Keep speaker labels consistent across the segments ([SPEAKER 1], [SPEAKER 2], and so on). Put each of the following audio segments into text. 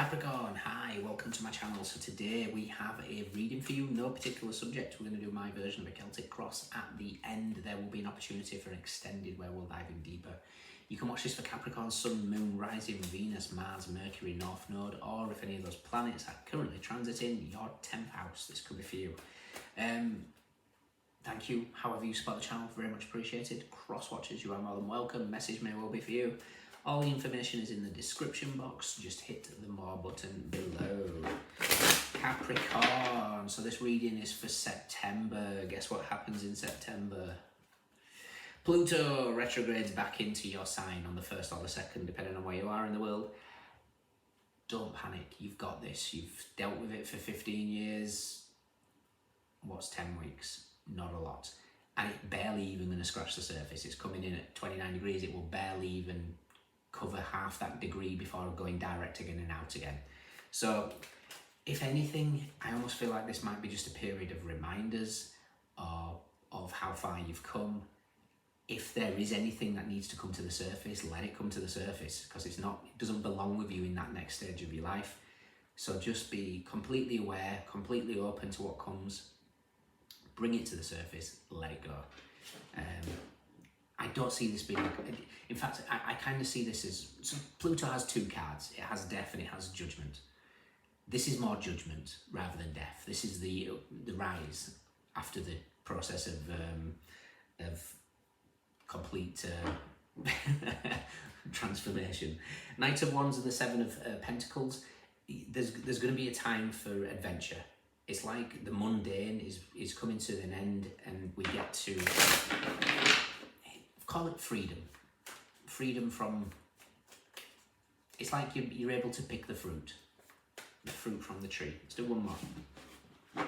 [SPEAKER 1] Capricorn, hi, welcome to my channel. So today we have a reading for you, no particular subject. We're going to do my version of a Celtic cross. At the end there will be an opportunity for an extended where we'll dive in deeper. You can watch this for Capricorn, Sun, Moon, Rising, Venus, Mars, Mercury, North Node, or if any of those planets are currently transiting your 10th house. This could be for you. Thank you, however you support the channel, very much appreciated. Cross watchers, you are more than welcome. Message may well be for you. All the information is in the description box. Just hit the more button below. Capricorn. So this reading is for September. Guess what happens in September? Pluto retrogrades back into your sign on the 1st or the 2nd, depending on where you are in the world. Don't panic. You've got this. You've dealt with it for 15 years. What's 10 weeks? Not a lot. And it's barely even going to scratch the surface. It's coming in at 29 degrees. It will barely even cover half that degree before going direct again and out again. So if anything, I almost feel like this might be just a period of reminders of how far you've come. If there is anything that needs to come to the surface, let it come to the surface, because it doesn't belong with you in that next stage of your life. So just be completely aware, completely open to what comes. Bring it to the surface, let it go. I don't see this being, in fact, I kind of see this as, so Pluto has two cards. It has death and it has judgment. This is more judgment rather than death. This is the rise after the process of complete transformation. Knight of Wands and the Seven of Pentacles. There's going to be a time for adventure. It's like the mundane is coming to an end, and we get to call it freedom. Freedom from, it's like you're able to pick the fruit from the tree. Let's do one more.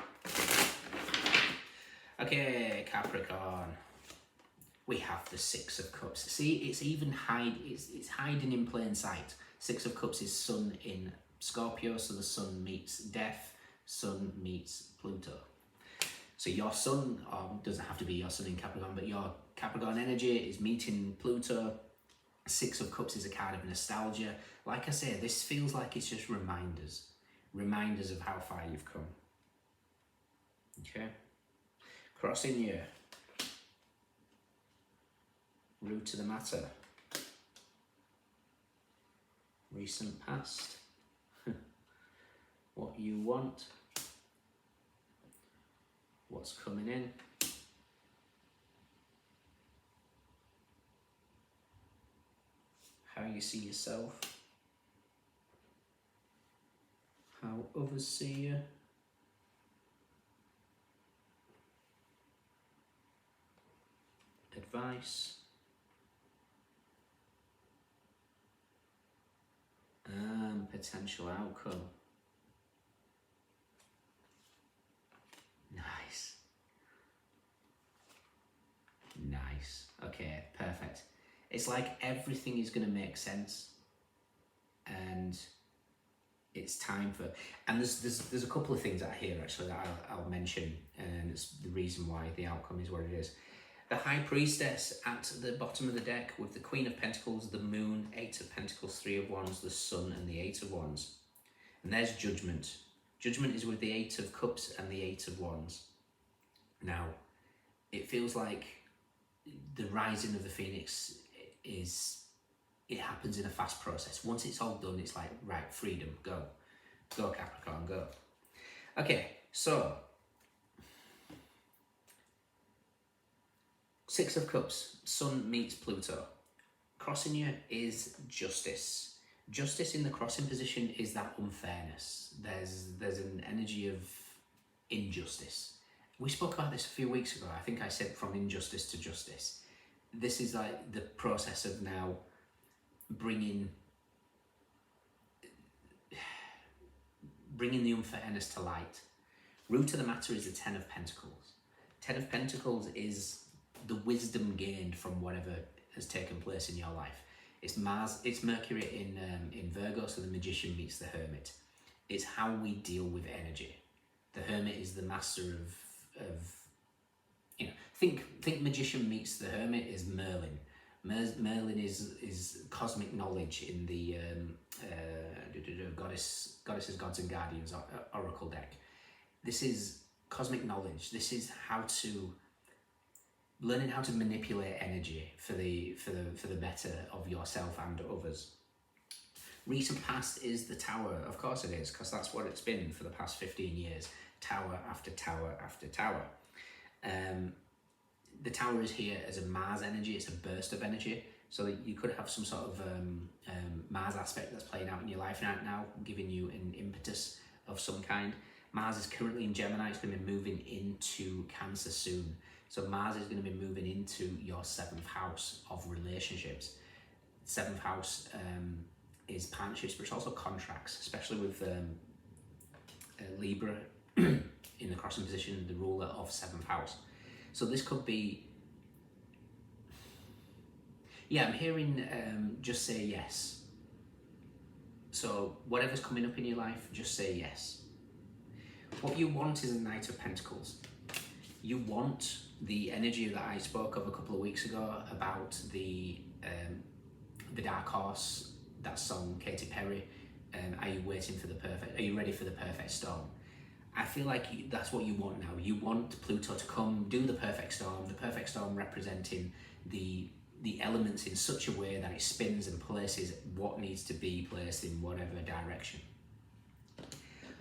[SPEAKER 1] Okay, Capricorn. We have the Six of Cups. See, it's hiding in plain sight. Six of Cups is Sun in Scorpio, so the Sun meets death. Sun meets Pluto. So your Sun, or doesn't have to be your Sun in Capricorn, but your Capricorn energy is meeting Pluto. Six of Cups is a card of nostalgia. Like I say, this feels like it's just reminders of how far you've come. Okay, crossing year. Root to the matter. Recent past. What you want. What's coming in. How you see yourself. How others see you. Advice. Potential outcome. Nice. Nice. Okay, perfect. It's like everything is going to make sense, and it's time for. And there's a couple of things out here actually that I'll mention, and it's the reason why the outcome is what it is. The High Priestess at the bottom of the deck with the Queen of Pentacles, the Moon, Eight of Pentacles, Three of Wands, the Sun, and the Eight of Wands. And there's Judgment. Judgment is with the Eight of Cups and the Eight of Wands. Now, it feels like the rising of the Phoenix it happens in a fast process. Once it's all done, it's like, right, freedom, go. Go, Capricorn, go. Okay, so Six of Cups, Sun meets Pluto. Crossing you is justice. Justice in the crossing position is that unfairness. There's an energy of injustice. We spoke about this a few weeks ago. I think I said from injustice to justice. This is like the process of now bringing the unfairness to light. Root of the matter is the Ten of Pentacles. Ten of Pentacles is the wisdom gained from whatever has taken place in your life. It's Mars, it's Mercury in Virgo, so the Magician meets the Hermit. It's how we deal with energy. The Hermit is the master of think Magician meets the Hermit is Merlin. Merlin is cosmic knowledge in the goddesses, gods and guardians oracle deck. This is cosmic knowledge. This is learning how to manipulate energy for the better of yourself and others. Recent past is the Tower. Of course it is, because that's what it's been for the past 15 years. Tower after tower after tower. The Tower is here as a Mars energy. It's a burst of energy. So you could have some sort of Mars aspect that's playing out in your life right now, giving you an impetus of some kind. Mars is currently in Gemini. It's going to be moving into Cancer soon. So Mars is going to be moving into your 7th house of relationships. 7th house is partnerships, but it's also contracts, especially with Libra in the crossing position, the ruler of 7th house. So this could be, yeah, I'm hearing just say yes. So whatever's coming up in your life, just say yes. What you want is a Knight of Pentacles. You want the energy that I spoke of a couple of weeks ago about the Dark Horse, that song, Katy Perry. Are you waiting for the perfect? Are you ready for the perfect storm? I feel like that's what you want now. You want Pluto to come, do the perfect storm. The perfect storm representing the elements in such a way that it spins and places what needs to be placed in whatever direction.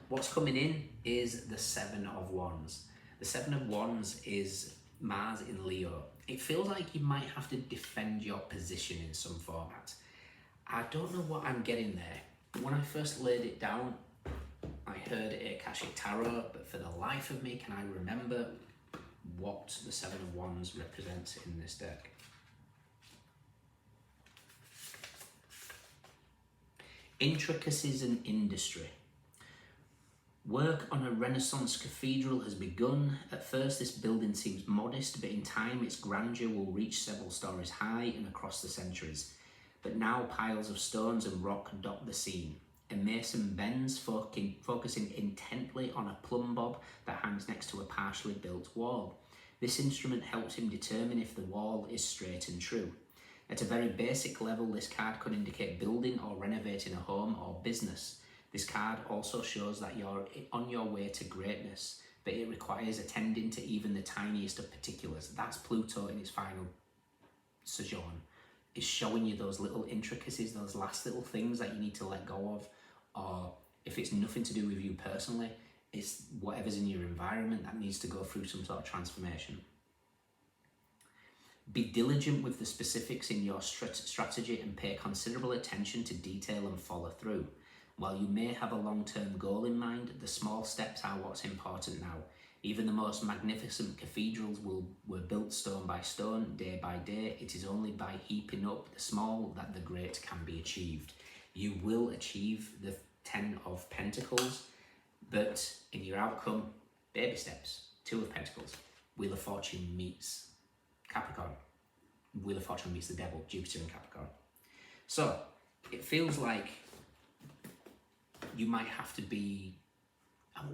[SPEAKER 1] What's coming in is the 7 of Wands. The 7 of Wands is Mars in Leo. It feels like you might have to defend your position in some format. I don't know what I'm getting there. When I first laid it down, I heard Akashic Tarot, but for the life of me, can I remember what the 7 of Wands represents in this deck? Intricacies in industry. Work on a Renaissance cathedral has begun. At first, this building seems modest, but in time, its grandeur will reach several stories high and across the centuries. But now, piles of stones and rock dot the scene. A mason bends, focusing intently on a plumb bob that hangs next to a partially built wall. This instrument helps him determine if the wall is straight and true. At a very basic level, this card could indicate building or renovating a home or business. This card also shows that you're on your way to greatness, but it requires attending to even the tiniest of particulars. That's Pluto in its final sojourn. It's showing you those little intricacies, those last little things that you need to let go of, or if it's nothing to do with you personally, it's whatever's in your environment that needs to go through some sort of transformation. Be diligent with the specifics in your strategy and pay considerable attention to detail and follow through. While you may have a long-term goal in mind, the small steps are what's important now. Even the most magnificent cathedrals were built stone by stone, day by day. It is only by heaping up the small that the great can be achieved. You will achieve the 10 of Pentacles, but in your outcome, baby steps. 2 of Pentacles. Wheel of Fortune meets Capricorn. Wheel of Fortune meets the devil, Jupiter and Capricorn. So, it feels like you might have to be,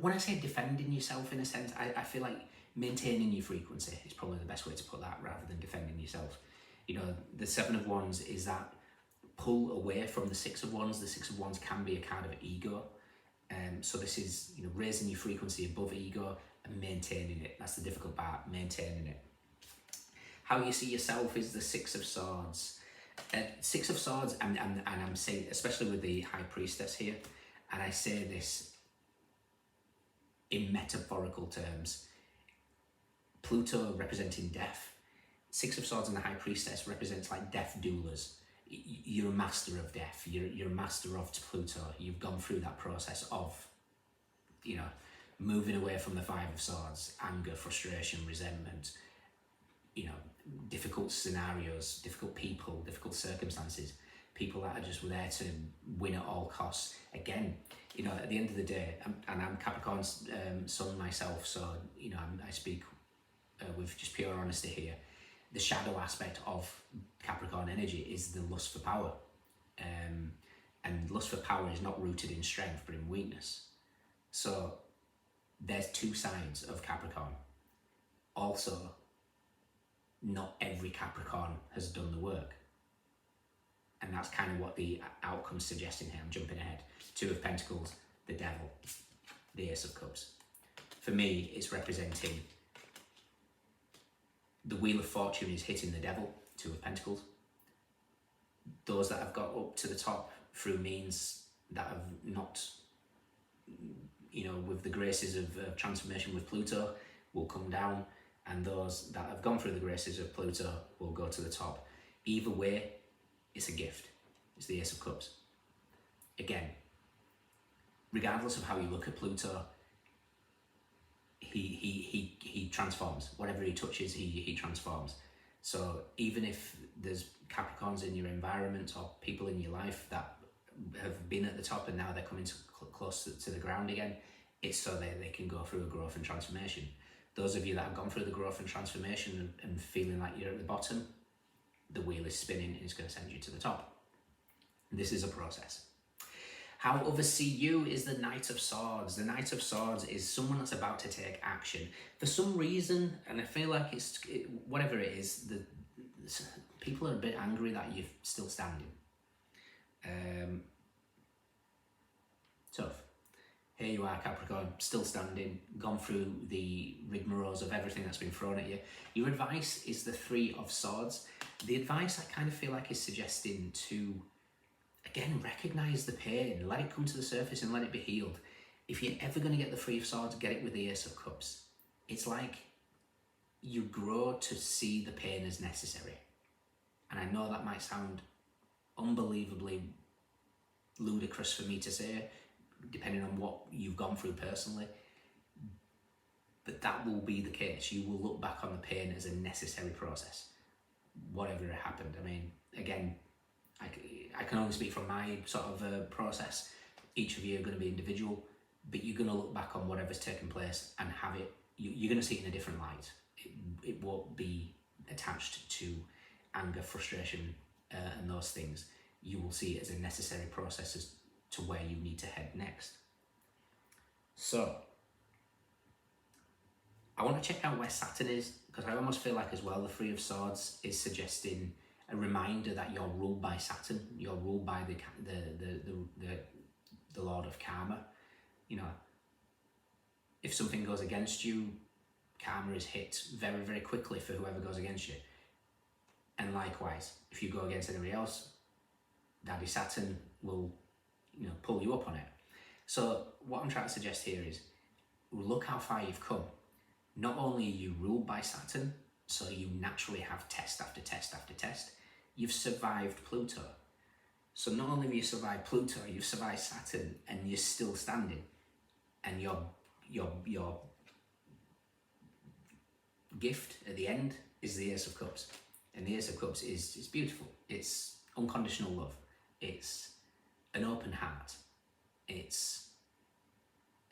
[SPEAKER 1] when I say defending yourself in a sense, I feel like maintaining your frequency is probably the best way to put that rather than defending yourself. You know, the 7 of Wands is that pull away from the 6 of Wands. The 6 of Wands can be a card of ego. So this is, you know, raising your frequency above ego and maintaining it. That's the difficult part, maintaining it. How you see yourself is the 6 of Swords. 6 of Swords, and I'm saying, especially with the High Priestess here, and I say this in metaphorical terms, Pluto representing death, 6 of Swords and the High Priestess represents like death doulas. You're a master of death, you're a master of Pluto. You've gone through that process of, you know, moving away from the 5 of Swords, anger, frustration, resentment, you know, difficult scenarios, difficult people, difficult circumstances, people that are just there to win at all costs. Again, you know, at the end of the day, I'm Capricorn's sun myself, so, you know, I speak with just pure honesty here. The shadow aspect of Capricorn energy is the lust for power. And lust for power is not rooted in strength, but in weakness. So there's 2 sides of Capricorn. Also, not every Capricorn has done the work. And that's kind of what the outcome's suggesting here. I'm jumping ahead. Two of Pentacles, the Devil, the Ace of Cups. For me, it's representing the Wheel of Fortune is hitting the Devil, Two of Pentacles. Those that have got up to the top through means that have not, you know, with the graces of transformation with Pluto, will come down, and those that have gone through the graces of Pluto will go to the top. Either way, it's a gift. It's the Ace of Cups. Again, regardless of how you look at Pluto, he transforms. Whatever he touches, he transforms. So even if there's Capricorns in your environment or people in your life that have been at the top and now they're coming close to the ground again, it's so they can go through a growth and transformation. Those of you that have gone through the growth and transformation and feeling like you're at the bottom, the wheel is spinning and it's going to send you to the top. This is a process. How others see you is the Knight of Swords. The Knight of Swords is someone that's about to take action. For some reason, and I feel like whatever it is, people are a bit angry that you're still standing. Tough. Here you are, Capricorn, still standing, gone through the rigmaroles of everything that's been thrown at you. Your advice is the Three of Swords. The advice I kind of feel like is suggesting to, again, recognise the pain, let it come to the surface and let it be healed. If you're ever going to get the Three of Swords, get it with the Ace of Cups. It's like you grow to see the pain as necessary. And I know that might sound unbelievably ludicrous for me to say, depending on what you've gone through personally, but that will be the case. You will look back on the pain as a necessary process, whatever happened. I mean, again, I can only speak from my sort of process. Each of you are going to be individual, but you're going to look back on whatever's taken place and have it, you're going to see it in a different light. It won't be attached to anger, frustration, and those things. You will see it as a necessary process as to where you need to head next. So, I want to check out where Saturn is, because I almost feel like as well the Three of Swords is suggesting a reminder that you're ruled by Saturn. You're ruled by the Lord of Karma. You know, if something goes against you, karma is hit very, very quickly for whoever goes against you. And likewise, if you go against anybody else, Daddy Saturn will, you know, pull you up on it. So what I'm trying to suggest here is, look how far you've come. Not only are you ruled by Saturn, so you naturally have test after test after test, you've survived Pluto. So not only have you survived Pluto, you've survived Saturn, and you're still standing. And your gift at the end is the Ace of Cups. And the Ace of Cups is beautiful. It's unconditional love. It's an open heart. It's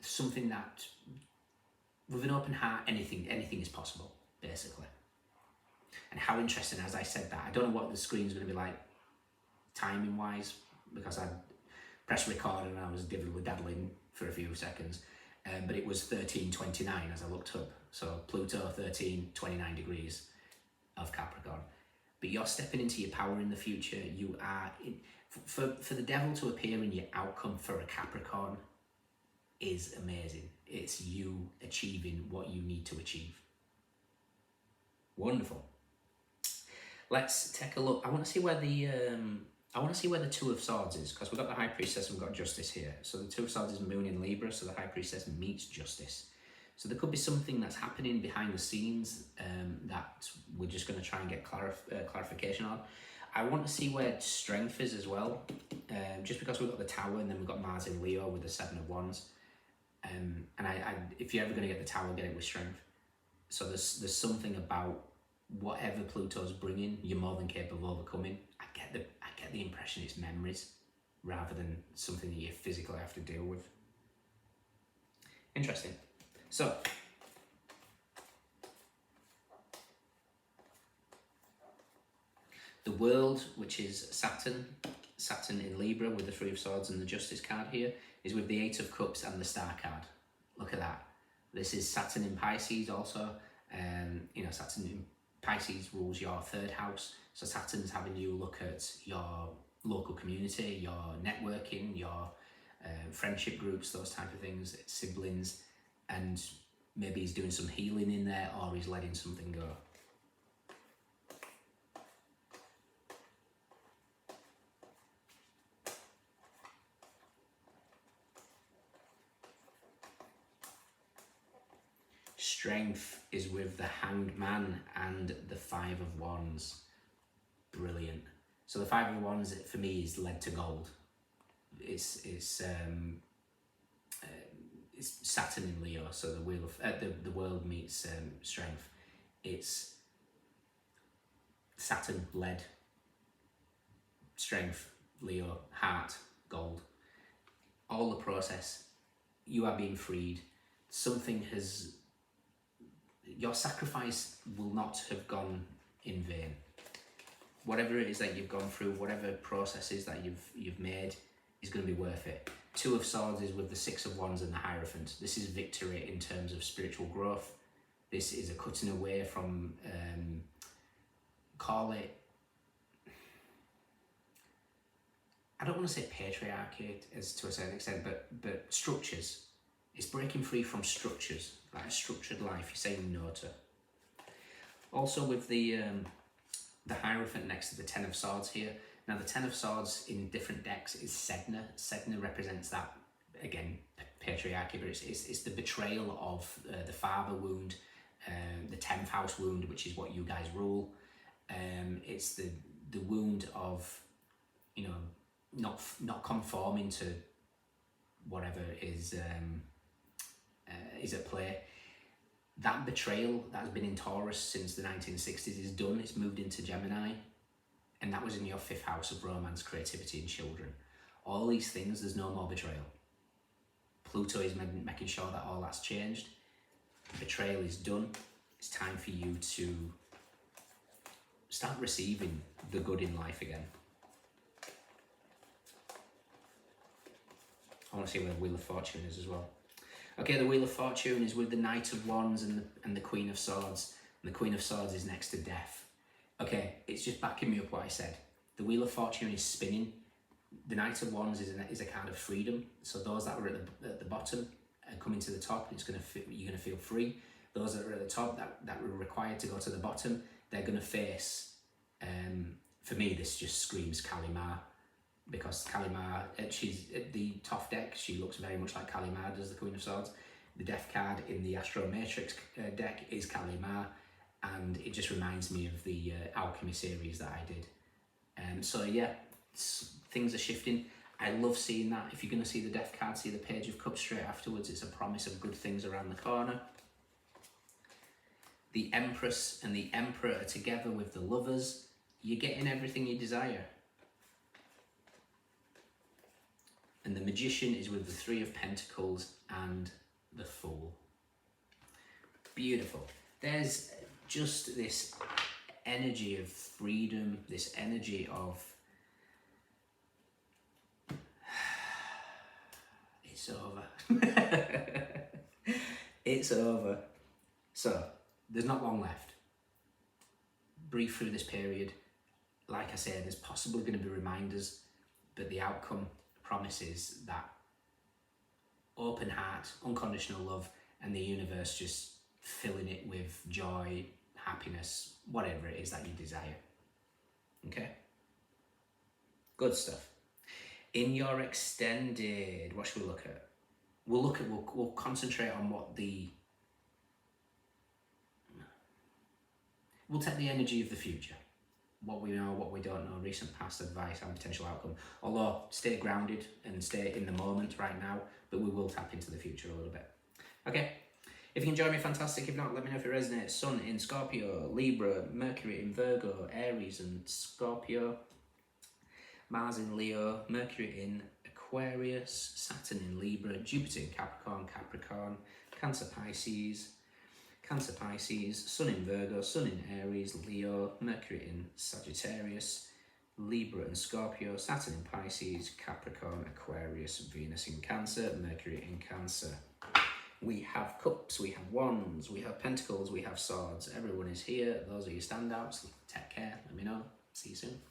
[SPEAKER 1] something that, with an open heart, anything is possible, basically. And how interesting, as I said that, I don't know what the screen's going to be like timing wise, because I pressed record and I was dabbling for a few seconds, but it was 13:29 as I looked up. So Pluto 13:29 degrees of Capricorn. But you're stepping into your power in the future. You are for the devil to appear in your outcome for a Capricorn is amazing. It's you achieving what you need to achieve. Wonderful. Let's take a look. I want to see where the Two of Swords is, because we've got the High Priestess and we've got Justice here. So the Two of Swords is Moon in Libra, so the High Priestess meets Justice. So there could be something that's happening behind the scenes that we're just going to try and get clarification on. I want to see where Strength is as well, just because we've got the Tower and then we've got Mars in Leo with the Seven of Wands. And if you're ever going to get the Tower, get it with Strength. So there's something about whatever Pluto's bringing, you're more than capable of overcoming. I get the impression it's memories rather than something that you physically have to deal with. Interesting. So, the World, which is Saturn in Libra with the Three of Swords and the Justice card here, is with the Eight of Cups and the Star card. Look at that. This is Saturn in Pisces also. You know, Saturn in Pisces rules your third house. So Saturn's having you look local community, your networking, your friendship groups, those type of things, siblings, and maybe he's doing some healing in there, or he's letting something go. Strength is with the Hanged Man and the Five of Wands. Brilliant. So the Five of Wands for me is led to gold. It's Saturn in Leo, so the wheel of the world meets strength. It's Saturn led, strength, Leo, heart, gold. All the process. You are being freed. Something has. Your sacrifice will not have gone in vain. Whatever it is that you've gone through, whatever processes that you've made, is going to be worth it. Two of Swords is with the Six of Wands and the Hierophant. This is victory in terms of spiritual growth. This is a cutting away from, call it, I don't want to say patriarchy as to a certain extent, but structures. It's breaking free from structures, like a structured life you're saying no to. Also with the Hierophant next to the Ten of Swords here. Now the Ten of Swords in different decks is Sedna. Sedna represents that, again, patriarchy, but it's the betrayal of the father wound, the 10th house wound, which is what you guys rule. It's the wound of, you know, not conforming to whatever is at play. That betrayal that has been in Taurus since the 1960s is done. It's moved into Gemini, and that was in your 5th house of romance, creativity, and children. All these things, there's no more betrayal. Pluto is making sure that all that's changed. Betrayal is done. It's time for you to start receiving the good in life again. I want to see where the Wheel of Fortune is as well. Okay, the Wheel of Fortune is with the Knight of Wands and the Queen of Swords. And the Queen of Swords is next to Death. Okay, it's just backing me up what I said. The Wheel of Fortune is spinning. The Knight of Wands is a card of freedom. So those that are at the bottom and coming to the top, you're gonna feel free. Those that are at the top that were required to go to the bottom, they're gonna face. For me, this just screams Kalimar. Because Kalimar, she's at the top deck, she looks very much like Kalimar does, the Queen of Swords. The Death card in the Astro Matrix deck is Kalimar, and it just reminds me of the Alchemy series that I did. So yeah, things are shifting. I love seeing that. If you're going to see the Death card, see the Page of Cups straight afterwards. It's a promise of good things around the corner. The Empress and the Emperor are together with the Lovers. You're getting everything you desire. And the Magician is with the Three of Pentacles and the Fool. Beautiful. There's just this energy of freedom, this energy of it's over. It's over. So there's not long left. Breathe through this period. Like I said, there's possibly going to be reminders, but the outcome promises that open heart, unconditional love, and the universe just filling it with joy, happiness, whatever it is that you desire. Okay? Good stuff. In your extended, what should we look at? We'll concentrate on we'll take the energy of the future. What we know, what we don't know, recent past advice and potential outcome. Although, stay grounded and stay in the moment right now, but we will tap into the future a little bit. Okay, if you enjoy me, fantastic. If not, let me know if it resonates. Sun in Scorpio, Libra, Mercury in Virgo, Aries and Scorpio, Mars in Leo, Mercury in Aquarius, Saturn in Libra, Jupiter in Capricorn, Cancer, Pisces, Sun in Virgo, Sun in Aries, Leo, Mercury in Sagittarius, Libra and Scorpio, Saturn in Pisces, Capricorn, Aquarius, Venus in Cancer, Mercury in Cancer. We have cups, we have wands, we have pentacles, we have swords. Everyone is here. Those are your standouts. Take care. Let me know. See you soon.